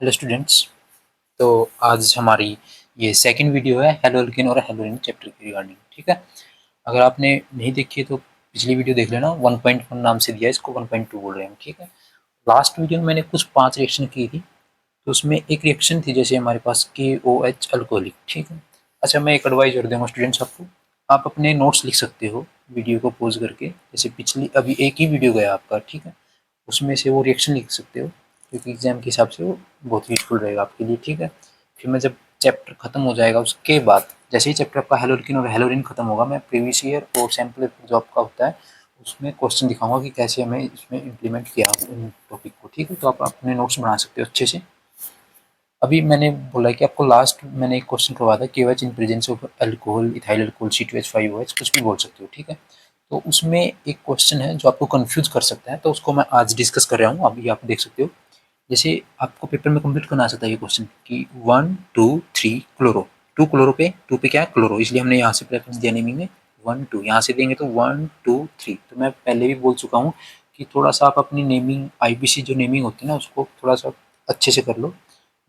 Hello students. तो आज हमारी ये सेकंड वीडियो है हेलो एल्केन और हेलोइन चैप्टर की रिगार्डिंग। ठीक है, अगर आपने नहीं देखी है तो पिछली वीडियो देख लेना। 1.1 नाम से दिया है, इसको 1.2 बोल रहे हैं। ठीक है, लास्ट वीडियो में मैंने कुछ 5 रिएक्शन की थी, तो उसमें एक रिएक्शन थी जैसे हमारे पास KOH अल्कोहलिक। ठीक है, अच्छा मैं एक एडवाइस कर दूँगा स्टूडेंट्स आपको, आप अपने नोट्स लिख सकते हो वीडियो को पॉज करके। जैसे पिछली अभी एक ही वीडियो गया आपका, ठीक है, उसमें से वो रिएक्शन लिख सकते हो, क्योंकि एग्जाम के हिसाब से वो बहुत यूजफुल रहेगा आपके लिए। ठीक है, फिर मैं जब चैप्टर खत्म हो जाएगा उसके बाद, जैसे ही चैप्टर आपका हेलोरिन और हेलोरिन खत्म होगा, मैं प्रीवियस ईयर और सैम्पल जो आपका होता है उसमें क्वेश्चन दिखाऊंगा कि कैसे हमें इसमें इम्प्लीमेंट किया उन टॉपिक को। ठीक है, तो आप अपने नोट्स बना सकते हो अच्छे से। अभी मैंने बोला कि आपको लास्ट मैंने एक क्वेश्चन करवाया था, KOH in presence of alcohol, ethyl alcohol, C2H5OH, कुछ भी बोल सकते हो। ठीक है, तो उसमें एक क्वेश्चन है जो आपको कंफ्यूज कर सकता है, तो उसको मैं आज डिस्कस कर रहा हूँ। अभी आप देख सकते हो, जैसे आपको पेपर में कंप्लीट करना आ सकता है ये क्वेश्चन कि 1 2 3 क्लोरो, 2 क्लोरो पे 2 पे क्या है क्लोरो, इसलिए हमने यहाँ से प्रेफरेंस दिया नेमिंग में 1 2, यहाँ से देंगे तो 1 2 3। तो मैं पहले भी बोल चुका हूँ कि थोड़ा सा आप अपनी नेमिंग IPC जो नेमिंग होती है ना उसको थोड़ा सा अच्छे से कर लो।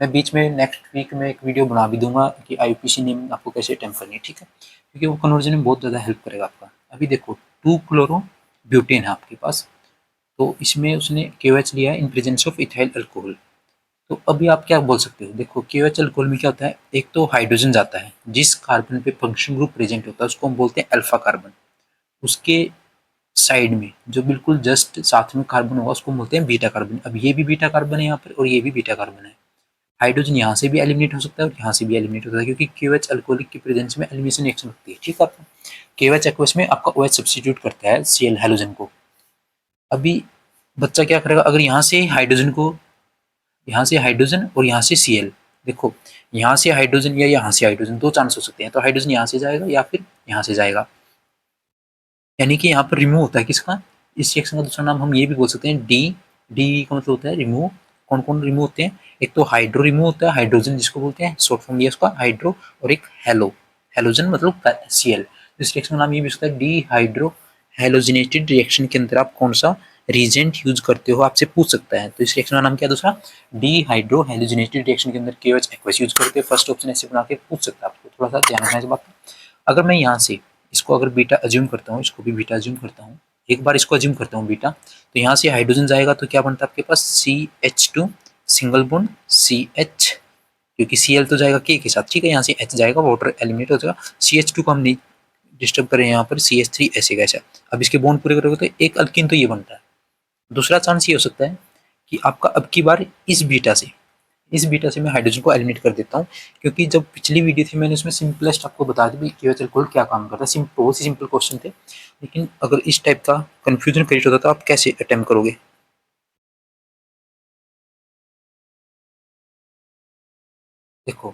मैं बीच में नेक्स्ट वीक में एक वीडियो बना भी दूंगा कि IPC नेमिंग आपको कैसे अटेम्प्ट करनी है। ठीक है, क्योंकि वो कन्वर्जन में बहुत ज़्यादा हेल्प करेगा आपका। अभी देखो 2 क्लोरो ब्यूटेन है आपके पास, तो इसमें उसने KOH लिया है in presence of ethyl alcohol. तो अभी आप क्या बोल सकते हो, देखो KOH अल्कोहल में क्या होता है, एक तो हाइड्रोजन जाता है, जिस कार्बन पे फंक्शन ग्रुप प्रेजेंट होता है उसको हम बोलते हैं अल्फा कार्बन। उसके साइड में जो बिल्कुल जस्ट साथ में कार्बन होगा उसको हम बोलते हैं बीटा कार्बन। अब ये भी बीटा कार्बन है यहाँ पर और ये भी बीटा कार्बन है। हाइड्रोजन यहाँ से भी एलिमिनेट हो सकता है और यहाँ से भी एलिमिनेट हो सकता है, क्योंकि KOH अल्कोहलिक की प्रेजेंस में एलिमिनेशन रिएक्शन होती है। ठीक है, आपका KOH एक्वस में आपका OH सब्स्टिट्यूट करता है Cl हेलोजन को। अभी बच्चा क्या करेगा, अगर यहाँ से हाइड्रोजन को, यहाँ से हाइड्रोजन और यहाँ से Cl, देखो यहाँ से हाइड्रोजन या यहाँ से हाइड्रोजन, दो चांस हो सकते हैं। तो हाइड्रोजन यहाँ से जाएगा या फिर यहाँ से जाएगा, यानी कि यहाँ पर रिमूव होता है किसका, इस रिएक्शन का दूसरा नाम हम ये भी बोल सकते हैं डी। डी का मतलब होता है रिमूव। कौन कौन रिमूव होते हैं, एक तो हाइड्रो रिमूव होता है, हाइड्रोजन जिसको बोलते हैं, शॉर्ट फॉर्म लिया उसका हाइड्रो, और एक हेलो, हेलोजन मतलब Cl। इस रिएक्शन का नाम ये भी होता है डी हाइड्रो हेलोजिनेटेड रिएक्शन के अंदर आप कौन सा रीजेंट यूज करते हो, आपसे पूछ सकता है। तो इस रिएक्शन का नाम क्या है दूसरा, डी हाइड्रो हेलोजिनेटेड रिएक्शन के अंदर KOH एक्वस यूज करते हैं। फर्स्ट ऑप्शन ऐसे बना के पूछ सकता है, आपको थोड़ा सा ध्यान रखना है इस बात का। अगर मैं यहाँ से इसको अगर बीटा अज्यूम करता हूँ, इसको भी बीटा अज्यूम करता हूँ, एक बार इसको अज्यूम करता हूँ बीटा, तो यहाँ से हाइड्रोजन जाएगा तो क्या बनता है आपके पास CH2 सिंगल बॉन्ड CH, क्योंकि Cl तो जाएगा K के साथ। ठीक है, यहाँ से H जाएगा, वाटर एलिमिनेट हो जाएगा। CH2 को हम नहीं डिस्टर्ब करें, यहाँ पर CH3 ऐसे कैसे। अब इसके बॉन्ड पूरे करोगे तो एक अल्कीन तो ये बनता है। दूसरा चांस ये हो सकता है कि आपका अब की बार इस बीटा से मैं हाइड्रोजन को एलिमिनेट कर देता हूँ, क्योंकि जब पिछली वीडियो थी मैंने उसमें सिंपलेस्ट आपको बता दी KOH अल्कोहल क्या काम करता है। बहुत ही सिंपल क्वेश्चन थे, लेकिन अगर इस टाइप का कंफ्यूजन क्रिएट होता तो आप कैसे अटेम्प्ट करोगे। देखो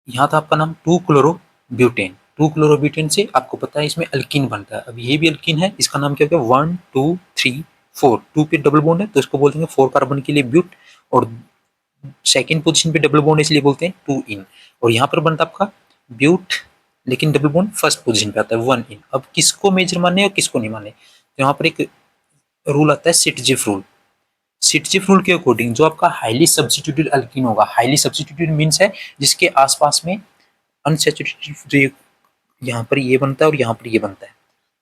यहाँ था आपका नाम 2 क्लोरो ब्यूटेन, 2 क्लोरो ब्यूटेन से आपको पता है इसमें अल्कीन बनता है। अब ये भी अल्कीन है, इसका नाम क्या हो गया 1 2 3 4, 2 पे डबल बॉन्ड है तो इसको बोल देंगे 4 कार्बन के लिए ब्यूट, और सेकेंड पोजीशन पे डबल बॉन्ड इसलिए बोलते हैं 2 इन। और यहाँ पर बनता है आपका ब्यूट, लेकिन डबल बॉन्ड फर्स्ट पोजीशन पे आता है 1 इन। अब किसको मेजर माने और किसको नहीं माने, तो यहाँ पर एक रूल आता है सिटजिफ रूल। सिटजिफ रूल के अकॉर्डिंग जो आपका हाईली सब्स्टिट्यूटेड अल्कीन होगा, हाईली सब्स्टिट्यूटेड मीन्स है जिसके आसपास में अनसैचुरेटेड जो यहाँ पर ये बनता है और यहाँ पर ये बनता है,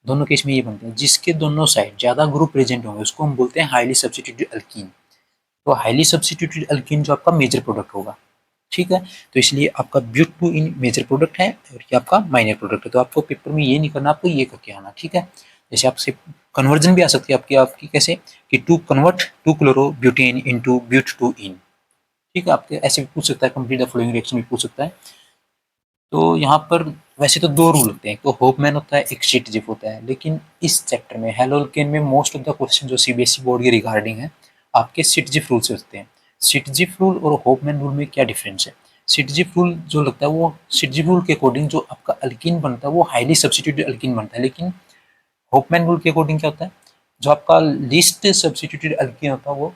दोनों केस में ये बनते हैं, जिसके दोनों साइड ज्यादा ग्रुप प्रेजेंट होंगे उसको हम बोलते हैं हाईली सब्स्टिट्यूटेड अल्कीन। तो हाईली सब्स्टिट्यूटेड अल्कीन जो आपका मेजर प्रोडक्ट होगा। ठीक है, तो इसलिए आपका but two ene major product है और ये आपका माइनर प्रोडक्ट है। तो आपको पेपर में ये नहीं करना, आपको ये करके आना। ठीक है, जैसे आपसे कन्वर्जन भी आ सकती है आपकी आपकी कैसे कि to convert 2 chlorobutane into but two yne. ठीक है, आपके ऐसे भी पूछ सकता है, कंप्लीट द फॉलोइंग रिएक्शन भी पूछ सकता है। तो यहाँ पर वैसे तो दो रूल होते हैं, एक तो होपमैन होता है, एक शिटजिफ होता है, लेकिन इस चैप्टर में हेलोल्केन में मोस्ट ऑफ द क्वेश्चन जो CBSE बोर्ड के रिगार्डिंग है आपके शिटजिफ रूल से होते हैं। शिटजिफ रूल और होपमैन रूल में क्या डिफरेंस है, शिटजिफ रूल जो लगता है वो शिटजिफ रूल के अकॉर्डिंग जो आपका अल्कीन बनता है वो हाईली सब्स्टिट्यूटेड अल्कीन बनता है, लेकिन होपमैन रूल के अकॉर्डिंग क्या होता है, जो आपका लीस्ट सब्स्टिट्यूटेड अल्कीन होता है वो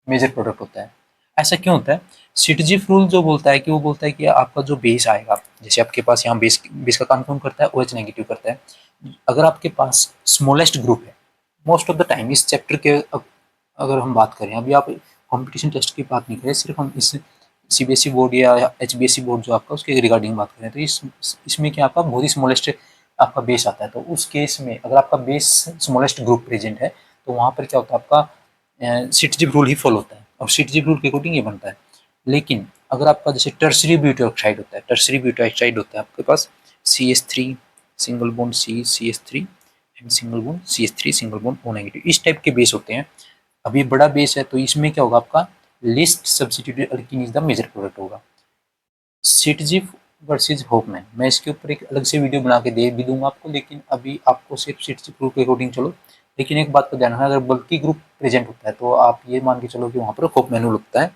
मेजर प्रोडक्ट होता है। ऐसा क्यों होता है, सिटजिफ रूल जो बोलता है कि वो बोलता है कि आपका जो बेस आएगा, जैसे आपके पास यहाँ बेस बेस का काम कौन करता है, OH नेगेटिव करता है। अगर आपके पास स्मॉलेस्ट ग्रुप है मोस्ट ऑफ द टाइम इस चैप्टर के अगर हम बात करें, अभी आप कंपटीशन टेस्ट की बात नहीं करें, सिर्फ हम इस सीबीएसई बोर्ड या एचबीएसई बोर्ड जो आपका उसके रिगार्डिंग बात करें, तो इसमें क्या आपका बहुत ही स्मॉलेस्ट आपका बेस आता है। तो उस केस में अगर आपका बेस स्मॉलेस्ट ग्रुप प्रेजेंट है तो वहाँ पर क्या होता है, आपका सिटीजिप रूल ही फॉलो होता है और सिटीजिप रूल के अकॉर्डिंग ये बनता है। लेकिन अगर आपका जैसे टर्सरी ब्यूटाइल ऑक्साइड होता है, टर्सरी ब्यूटाइल ऑक्साइड होता है आपके पास CH3 single bond C CH3 and single bond CH3 single bond O negative, इस टाइप के बेस होते हैं। अब ये बड़ा बेस है तो इसमें क्या होगा, आपका least substituted alkene is the major product होगा। सिटजिप वर्सेस होपमैन, मैं इसके ऊपर एक अलग से वीडियो बना के दे भी दूंगा आपको, लेकिन अभी आपको सिर्फ सिटजिप रूल के अकॉर्डिंग चलो। लेकिन एक बात को ध्यान रखना, अगर बल्कि ग्रुप प्रेजेंट होता है तो आप ये मान के चलो कि वहाँ पर होपमैन रूल लगता है।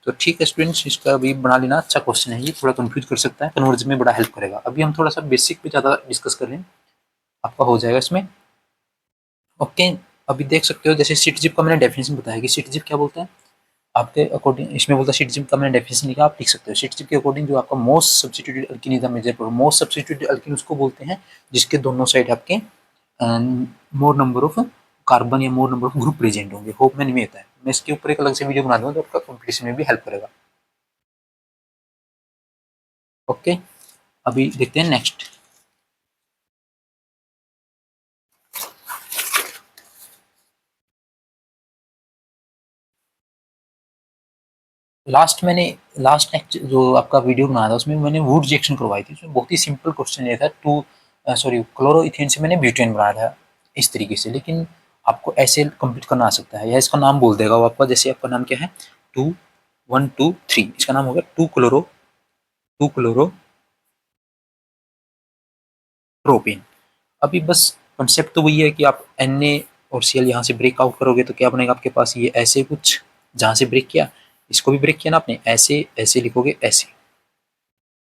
तो ठीक है स्टूडेंट्स, इसका अभी बना लेना, अच्छा क्वेश्चन है ये, थोड़ा कंफ्यूज कर सकता है, कन्वर्जन में बड़ा हेल्प करेगा। अभी हम थोड़ा सा बेसिक पे ज़्यादा डिस्कस कर रहे हैं, आपका हो जाएगा इसमें। ओके, अभी देख सकते हो जैसे सिटजिप का मैंने डेफिनेशन बताया कि सिटजिप क्या बोलता है आपके अकॉर्डिंग, इसमें बोलता है सिटजिप का मैंने डेफिनेशन लिखा, आप लिख सकते हो। सिटजिप के अकॉर्डिंग जो आपका most substituted alkene is the major product, most substituted alkene उसको बोलते हैं जिसके दोनों साइड आपके मोर नंबर ऑफ कार्बन या मोर नंबर ऑफ ग्रुप प्रेजेंट होंगे। होप में नहीं होता है, मैं इसके ऊपर एक अलग से वीडियो बना दूंगा तो आपका कॉम्पिटिशन में भी हेल्प करेगा। ओके, अभी देखते हैं नेक्स्ट। लास्ट जो आपका वीडियो बनाया था उसमें मैंने वुड रिएक्शन करवाई थी, उसमें बहुत ही सिंपल क्वेश्चन ये था, क्लोरोइथेन से मैंने ब्यूटेन बनाया था इस तरीके से। लेकिन आपको ऐसे कंप्लीट करना आ सकता है, या इसका नाम बोल देगा वो आपका, जैसे आपका नाम क्या है 2123, इसका नाम होगा टू क्लोरो प्रोपेन। अभी बस कंसेप्ट तो वही है कि आप Na और Cl यहाँ से ब्रेक आउट करोगे तो क्या बनेगा आपके पास, ये ऐसे कुछ, जहाँ से ब्रेक किया इसको भी ब्रेक किया ना आपने, ऐसे ऐसे लिखोगे ऐसे,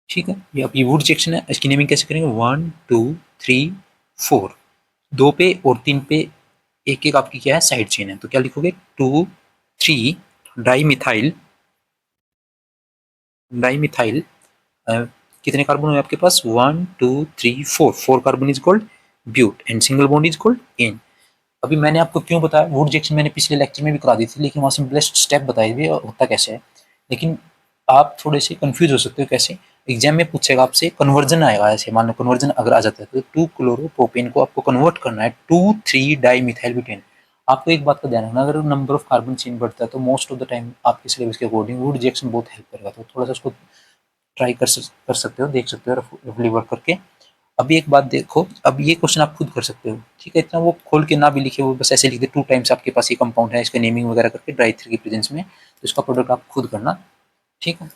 ठीक है। ये अब ये वुड रिएक्शन है, इसकी नेमिंग कैसे करेंगे, 1 2 3 4, 2 पे और 3 पे एक एक आपकी क्या है साइड चेन है, तो क्या लिखोगे 2 3 डाई मिथाइल, डाई मिथाइल कितने कार्बन हुए आपके पास 1 2 3 4, 4 carbon is called but and single bond is called ane. अभी मैंने आपको क्यों बताया वुड रिएक्शन, मैंने पिछले लेक्चर में भी करा दी थी, लेकिन वहाँ सिंपलेस्ट स्टेप बताई थी होता कैसे है। लेकिन आप थोड़े से कंफ्यूज हो सकते हो कैसे, एग्जाम में पूछेगा आपसे कन्वर्जन आएगा, ऐसे मान लो कन्वर्जन अगर आ जाता है तो 2 क्लोरोप्रोपेन को आपको कन्वर्ट करना है 2 3 डाई मिथाइल ब्यूटेन। आपको एक बात का ध्यान रखना, अगर नंबर ऑफ कार्बन चेन बढ़ता है तो मोस्ट ऑफ द टाइम आपके सिलेबस के अकॉर्डिंग वुड रिएक्शन बहुत हेल्प करेगा, तो थोड़ा सा उसको ट्राई कर सकते हो, देख सकते हो रफली वर्क करके। अभी एक बात देखो, अब ये क्वेश्चन आप खुद कर सकते हो, ठीक है, इतना वो खोल के ना भी लिखे, वो बस ऐसे लिख दे 2 टाइम्स आपके पास ये कंपाउंड है, इसका नेमिंग वगैरह करके ड्राई थ्री की प्रेजेंस में, तो इसका प्रोडक्ट आप खुद करना, ठीक है।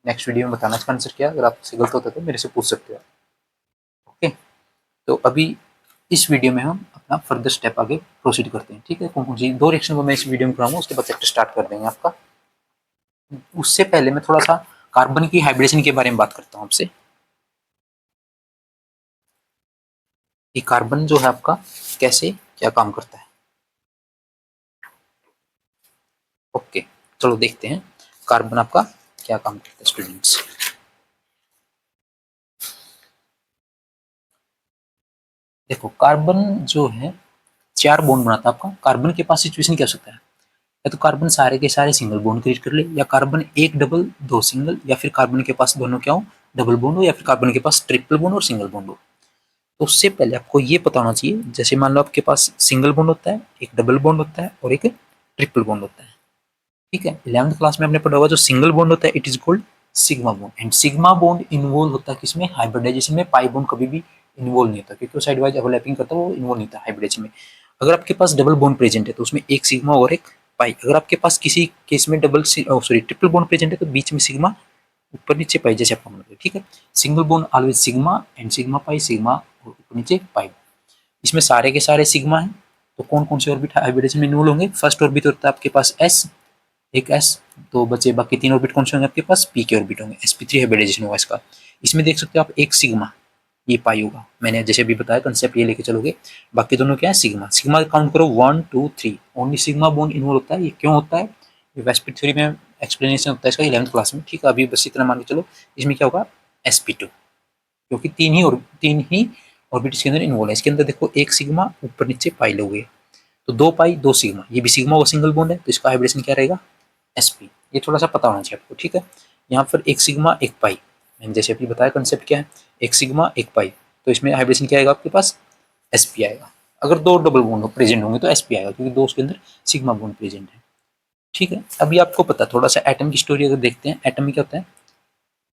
नेक्स्ट वीडियो में बताना इसका आंसर क्या, अगर आपसे गलत होता है तो मेरे से पूछ सकते हो। ओके, तो अभी इस वीडियो में हम अपना फर्दर स्टेप आगे प्रोसीड करते हैं, ठीक है। कौन कौन सी 2 रिएक्शन को मैं इस वीडियो में कराऊंगा, उसके बाद चैप्टर स्टार्ट कर देंगे आपका। उससे पहले मैं थोड़ा सा कार्बन की हाइब्रिडेशन के बारे में बात करता हूँ आपसे। ये कार्बन जो है आपका कैसे क्या काम करता है। ओके, चलो देखते हैं कार्बन आपका क्या काम करता है स्टूडेंट्स। देखो कार्बन जो है 4 बॉन्ड बनाता है आपका। कार्बन के पास सिचुएशन क्या हो सकता है, या तो कार्बन सारे के सारे सिंगल बॉन्ड क्रिएट कर ले, या कार्बन एक डबल 2 सिंगल, या फिर कार्बन के पास दोनों क्या हो डबल बॉन्ड हो, या फिर कार्बन के पास ट्रिपल बॉन्ड और सिंगल बॉन्ड हो। तो उससे पहले आपको ये पता होना चाहिए, जैसे मान लो आपके पास सिंगल बॉन्ड होता है, एक डबल बॉन्ड होता है और एक ट्रिपल बॉन्ड होता है, ठीक है। 11th क्लास में आपने पढ़ा होगा जो सिंगल बॉन्ड होता है it is called sigma bond, and sigma bond involve होता है किसमें, हाइब्रिडाइजेशन में। पाई बॉन्ड कभी भी इन्वॉल्व नहीं होता क्योंकि वो साइड वाइज ओवरलैपिंग करता है, वो इन्वॉल्व नहीं होता हाइब्रिडाइजेशन में। अगर आपके पास डबल बॉन्ड प्रेजेंट है तो उसमें एक सिग्मा और एक पाई, अगर आपके पास किसी केस में ट्रिपल बॉन्ड प्रेजेंट है तो बीच में सिग्मा, ऊपर नीचे पाई, जैसे आपको मतलब, ठीक है। Single bond always sigma and sigma pi, sigma और ऊपर नीचे पाई। इसमें सारे के सारे सिग्मा है, तो कौन कौन से ऑर्बिट हाइब्रिडेशन में इन्वॉल्व होंगे, फर्स्ट ऑर्बिट होता है आपके पास एस, एक एस, तो बचे बाकी 3 ऑर्बिट कौन से होंगे आपके पास, पी के ऑर्बिट होंगे, sp3 हाइब्रिडाइजेशन होगा इसका। इसमें देख सकते हो आप एक सिग्मा, ये पाई होगा, मैंने जैसे अभी बताया कंसेप्ट ये लेके चलोगे। बाकी दोनों क्या है सिग्मा, सिग्मा काउंट करो 1 2 3, ओनली सिग्मा बॉन्ड इन्वॉल्व होता है। ये क्यों होता है, ये वेस्पिड थ्योरी में एक्सप्लेनेशन होता है इसका 11th क्लास में, ठीक है। अभी बस इतना मान के चलो, इसमें क्या होगा sp2, क्योंकि तीन ही ऑर्बिट इसके अंदर इन्वॉल्व है। इसके अंदर देखो एक सिग्मा ऊपर नीचे पाई लोगे, तो 2 पाई 2 सिग्मा, ये भी सिग्मा का सिंगल बॉन्ड है तो इसका हाइब्रिडेशन क्या रहेगा sp। ये थोड़ा सा पता होना चाहिए आपको, ठीक है। यहाँ पर 1 सिग्मा 1 पाई, मैंने जैसे अभी बताया कंसेप्ट क्या है, 1 सिग्मा 1 पाई, तो इसमें हाइब्रिडेशन क्या आएगा आपके पास sp आएगा। अगर 2 डबल बॉन्ड प्रेजेंट होंगे तो sp आएगा क्योंकि 2 उसके अंदर सिग्मा बॉन्ड प्रेजेंट है, ठीक है। अभी आपको पता थोड़ा सा एटम की स्टोरी अगर देखते हैं, एटम में क्या होता है,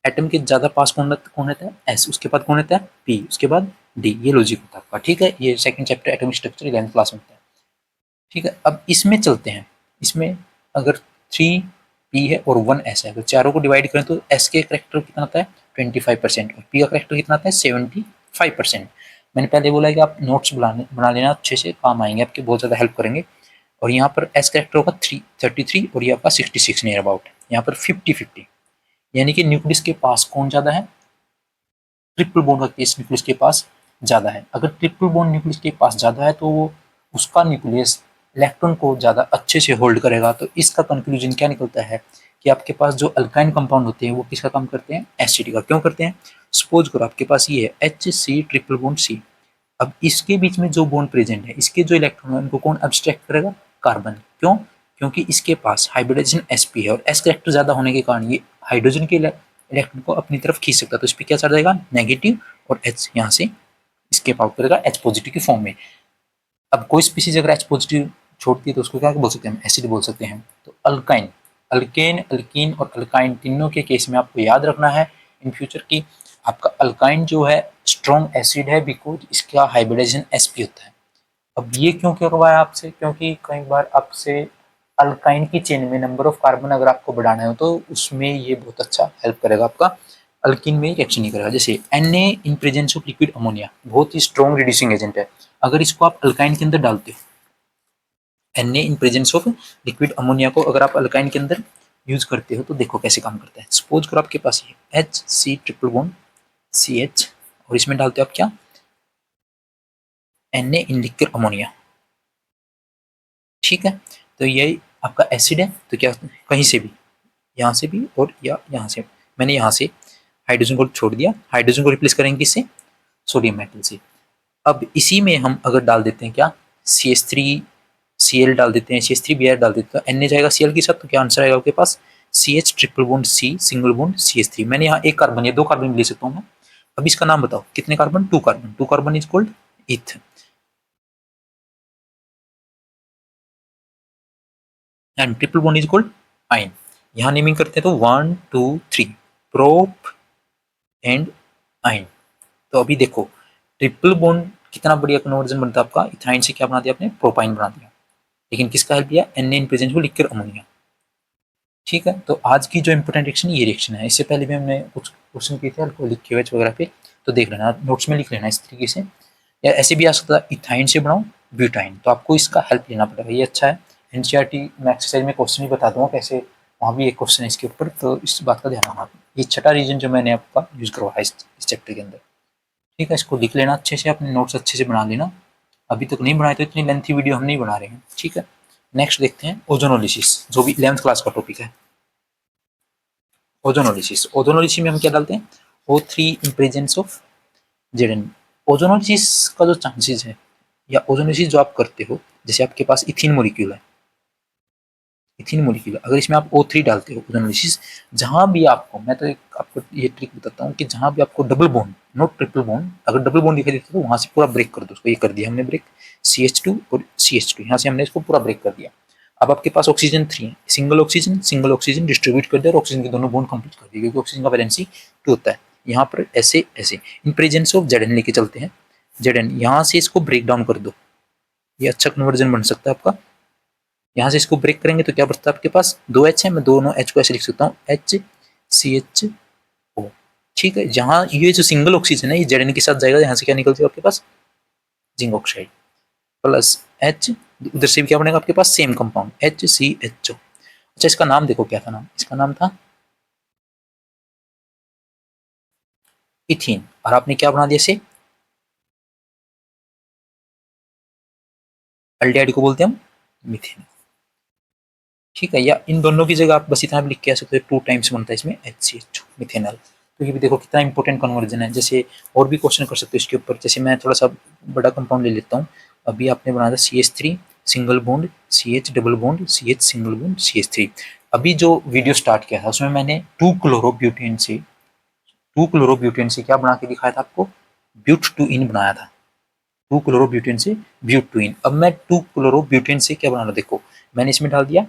एटम के ज्यादा पास कौन रहता है एस, उसके बाद कौन रहता है पी, उसके बाद डी, ये लॉजिक होता है आपका, ठीक है। ये second chapter atomic structure 11th class में होता है, ठीक है। अब इसमें चलते हैं, इसमें अगर 3 पी है और 1 एस है, अगर चारों को डिवाइड करें तो एस के करेक्टर कितना आता है 25% और पी का करेक्टर कितना आता है 75%। मैंने पहले बोला है कि आप नोट्स बना लेना, अच्छे से काम आएंगे आपके, बहुत ज़्यादा हेल्प करेंगे। और यहाँ पर एस करेक्टर होगा 33 और ये आपका 66 नियर अबाउट, यहाँ पर 50-50, यानी कि न्यूक्लियस के पास कौन ज़्यादा है, ट्रिपल बॉन्ड का केस न्यूक्लियस के पास ज़्यादा है। अगर ट्रिपल बॉन्ड न्यूक्लियस के पास ज़्यादा है तो वो उसका न्यूक्लियस इलेक्ट्रॉन को ज़्यादा अच्छे से होल्ड करेगा। तो इसका कंक्लूजन क्या निकलता है कि आपके पास जो अल्काइन कंपाउंड होते हैं वो किसका काम करते हैं, एसिड का। क्यों करते हैं, सपोज करो आपके पास ये है HC ट्रिपल बॉन्ड C, अब इसके बीच में जो बॉन्ड प्रेजेंट है, इसके जो इलेक्ट्रॉन है उनको कौन अब्स्ट्रैक्ट करेगा, कार्बन। क्यों, क्योंकि इसके पास हाइब्रिडाइजेशन sp है और s करेक्टर ज्यादा होने के कारण ये हाइड्रोजन के इलेक्ट्रॉन को अपनी तरफ खींच सकता है, तो इस पर क्या चढ़ जाएगा नेगेटिव, और H यहाँ से स्केप आउट करेगा H पॉजिटिव की फॉर्म में। अब कोई स्पीसीज अगर H पॉजिटिव छोड़ती है तो उसको क्या बोल सकते हैं, एसिड बोल सकते हैं। तो अल्काइन, अल्केन, अल्कीन और अल्काइन तीनों के केस में आपको याद रखना है इन फ्यूचर की, आपका अल्काइन जो है स्ट्रॉन्ग एसिड है बिकॉज इसका हाइब्रिडाइजेशन sp होता है। अब ये क्यों करवाया आपसे, क्योंकि कई बार आपसे अल्काइन की चेन में नंबर ऑफ कार्बन अगर आपको बढ़ाना है तो उसमें ये बहुत अच्छा हेल्प करेगा आपका, अल्किन में रिएक्शन नहीं करेगा। जैसे Na in presence of liquid ammonia बहुत ही स्ट्रॉन्ग रिड्यूसिंग एजेंट है, अगर इसको आप अल्काइन के अंदर डालते हो, Na in presence of liquid ammonia को अगर आप अल्काइन के अंदर यूज करते हो तो देखो कैसे काम करता है। सपोज करो आपके पास ये HC ट्रिपल बॉन्ड CH और इसमें डालते हो आप क्या, Na इन लिक्विड अमोनिया, ठीक है। तो ये आपका एसिड है, तो क्या कहीं से भी, यहाँ से भी और या यहाँ से, मैंने यहाँ से हाइड्रोजन को छोड़ दिया, हाइड्रोजन को रिप्लेस करेंगे किससे, सोडियम मेटल से। अब इसी में हम अगर डाल देते हैं क्या CH3Cl डाल देते हैं, CH3Br डाल देते हैं, तो Na जाएगा Cl के साथ, तो क्या आंसर आएगा आपके पास CH triple bond C single bond CH3। मैंने यहाँ एक कार्बन या 2 कार्बन ले सकता हूँ मैं। अब इसका नाम बताओ कितने carbon, 2 carbon, 2 carbon is called eth, and triple bond is called yne. यहाँ नेमिंग करते हैं तो 1 2 3 प्रोप एंड आइन। तो अभी देखो ट्रिपल बॉन्ड कितना बढ़िया कन्वर्जन बनता है आपका, इथाइन से क्या बना दिया आपने, प्रोपाइन बना दिया, लेकिन किसका हेल्प लिया, Na इन प्रेजेंस में लिक्विड अमोनिया, ठीक है। तो आज की जो इंपोर्टेंट रिएक्शन ये रिएक्शन है, इससे पहले भी हमने कुछ क्वेश्चन किए थे अल्कोहलिक KOH वगैरह पे, तो देख लेना, नोट्स में लिख लेना इस तरीके से, या ऐसे भी आ सकता है इथाइन से बनाओ ब्यूटाइन, तो आपको इसका हेल्प लेना पड़ेगा, ये अच्छा है। NCERT में एक्सरसाइज में क्वेश्चन भी बता दूंगा कैसे, वहाँ भी एक क्वेश्चन है इसके ऊपर, तो इस बात का ध्यान रखना। ये छठा रीजन जो मैंने आपका यूज करवाया इस चैप्टर के अंदर, ठीक है। इसको लिख लेना अच्छे से, अपने नोट्स अच्छे से बना लेना, अभी तक नहीं बनाए तो इतनी लेंथी वीडियो हम नहीं बना रहे हैं, ठीक है। नेक्स्ट देखते हैं ओजोनोलिसिस, जो भी 11th क्लास का टॉपिक है। ओजोनोलिसिस, ओजोनोलिसिस में हम क्या डालते हैं, O3 in presence of Zn। Ozonolysis का जो चांसेस है या ओजोनोलिसिस जो आप करते हो, जैसे आपके पास इथिन मोलिक्यूल है, इथिन मोलिक्यूल, अगर इसमें आप O3 डालते हो ओजोनोलिसिस, जहां भी आपको, मैं तो एक आपको ये ट्रिक बताता हूँ कि जहां भी आपको double bond, not triple bond, अगर डबल बॉन्ड दिखाई देता है तो वहां से पूरा ब्रेक कर दो उसको। ये कर दिया हमने ब्रेक, CH2 और CH2, यहाँ से हमने इसको पूरा ब्रेक कर दिया। अब आपके पास ऑक्सीजन 3 है, सिंगल ऑक्सीजन डिस्ट्रीब्यूट कर दिया और ऑक्सीजन के दोनों बॉन्ड कंप्लीट कर दिए, क्योंकि ऑक्सीजन का वैलेंसी 2 होता है। यहाँ पर ऐसे ऐसे इन प्रेजेंस ऑफ Zn लेके चलते हैं, Zn यहाँ से इसको ब्रेक डाउन कर दो, ये अच्छा कन्वर्जन बन सकता है आपका। यहाँ से इसको ब्रेक करेंगे तो क्या बचता है आपके पास, 2 H है, मैं दोनों H को ऐसे लिख सकता हूँ HCHO, ठीक है। जहाँ ये जो सिंगल ऑक्सीजन है ये Zn के साथ जाएगा, यहाँ से क्या निकलती है आपके पास जिंक ऑक्साइड प्लस H, उधर से भी क्या बनेगा आपके पास सेम कंपाउंड HCHO। अच्छा इसका नाम देखो क्या था नाम, इसका नाम था इथीन, और आपने क्या बना दिया इसे, एल्डिहाइड को बोलते हैं हम मीथेन, ठीक है। या इन दोनों की जगह आप बस इतना भी लिख के आ सकते हो, 2 टाइम्स बनता है इसमें HCHO मिथेनॉल। तो ये भी देखो कितना इंपॉर्टेंट कन्वर्जन है। जैसे और भी क्वेश्चन कर सकते हो इसके ऊपर, जैसे मैं थोड़ा सा बड़ा कंपाउंड ले लेता हूँ, अभी आपने बनाया था CH3 single bond CH double bond CH single bond CH3। अभी जो वीडियो स्टार्ट किया था उसमें मैंने 2-क्लोरोब्यूटेन से क्या बना के दिखाया था आपको, ब्यूट-2-इन बनाया था। 2-क्लोरोब्यूटेन से ब्यूट-2-इन। अब मैं 2-क्लोरोब्यूटेन से क्या बनाना, देखो मैंने इसमें डाल दिया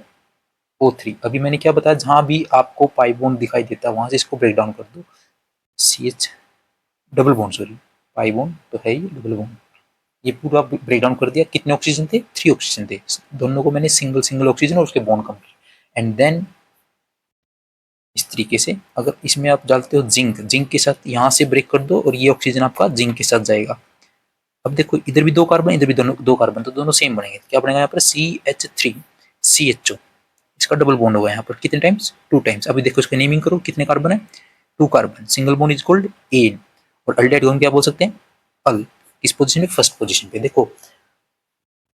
O3। अभी मैंने क्या बताया, जहां भी आपको पाई बॉन्ड दिखाई देता है वहां से इसको ब्रेक डाउन कर दो। CH double bond, sorry pi bond तो है ही, डबल बॉन्ड। ये पूरा ब्रेक डाउन कर दिया। कितने ऑक्सीजन थे, 3 ऑक्सीजन थे। दोनों को मैंने सिंगल सिंगल ऑक्सीजन और उसके बॉन्ड कम किए। एंड देन इस तरीके से अगर इसमें आप डालते हो जिंक के साथ यहाँ से ब्रेक कर दो और ये ऑक्सीजन आपका जिंक के साथ जाएगा। अब देखो इधर भी 2 कार्बन, इधर भी दोनों 2 कार्बन, तो दोनों सेम बनेंगे। क्या बनेगा यहाँ पर, CH3 CHO, इसका डबल बॉन्ड होगा यहाँ पर कितने टाइम्स, 2 टाइम्स। अभी देखो इसका नेमिंग करो, कितने कार्बन है, 2 carbon. Single bond is called N, और अल्डेहाइड को हम क्या बोल सकते हैं, अल। किस पोजीशन पे, फर्स्ट पोजीशन पे। देखो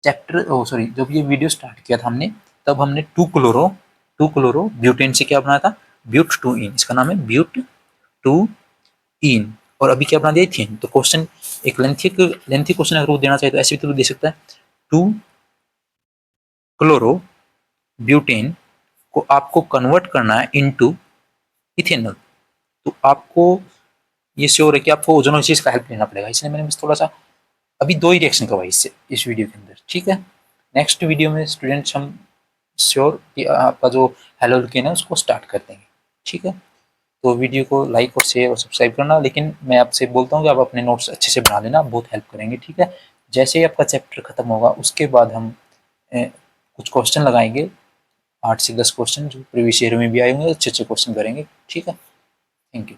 चैप्टर सॉरी जब ये वीडियो स्टार्ट किया था हमने, तब हमने 2-क्लोरो ब्यूटेन से क्या बनाया था, ब्यूट-2-इन। इसका नाम है ब्यूट-2-इन। और अभी क्या बना दिया, इथेन। तो क्वेश्चन एक लेंथी क्वेश्चन अगर वो देना चाहे तो ऐसे भी तो दे सकता है, 2-क्लोरो ब्यूटेन को आपको कन्वर्ट करना है इनटू इथेनॉल। तो आपको ये श्योर है कि आपको ओजोनोसिस का हेल्प लेना पड़ेगा, इसलिए मैंने बस थोड़ा सा अभी 2 ही रिएक्शन करवाई इससे इस वीडियो के अंदर, ठीक है। नेक्स्ट वीडियो में स्टूडेंट्स हम श्योर कि आपका जो हेलोल्केन है उसको स्टार्ट कर देंगे, ठीक है। तो वीडियो को लाइक और शेयर और सब्सक्राइब करना, लेकिन मैं आपसे बोलता हूँ कि आप अपने नोट्स अच्छे से बना लेना, बहुत हेल्प करेंगे, ठीक है। जैसे ही आपका चैप्टर खत्म होगा उसके बाद हम कुछ क्वेश्चन लगाएंगे, 8 से 10 क्वेश्चन जो प्रीवियस ईयर में भी आए होंगे, अच्छे अच्छे क्वेश्चन करेंगे, ठीक है। Thank you.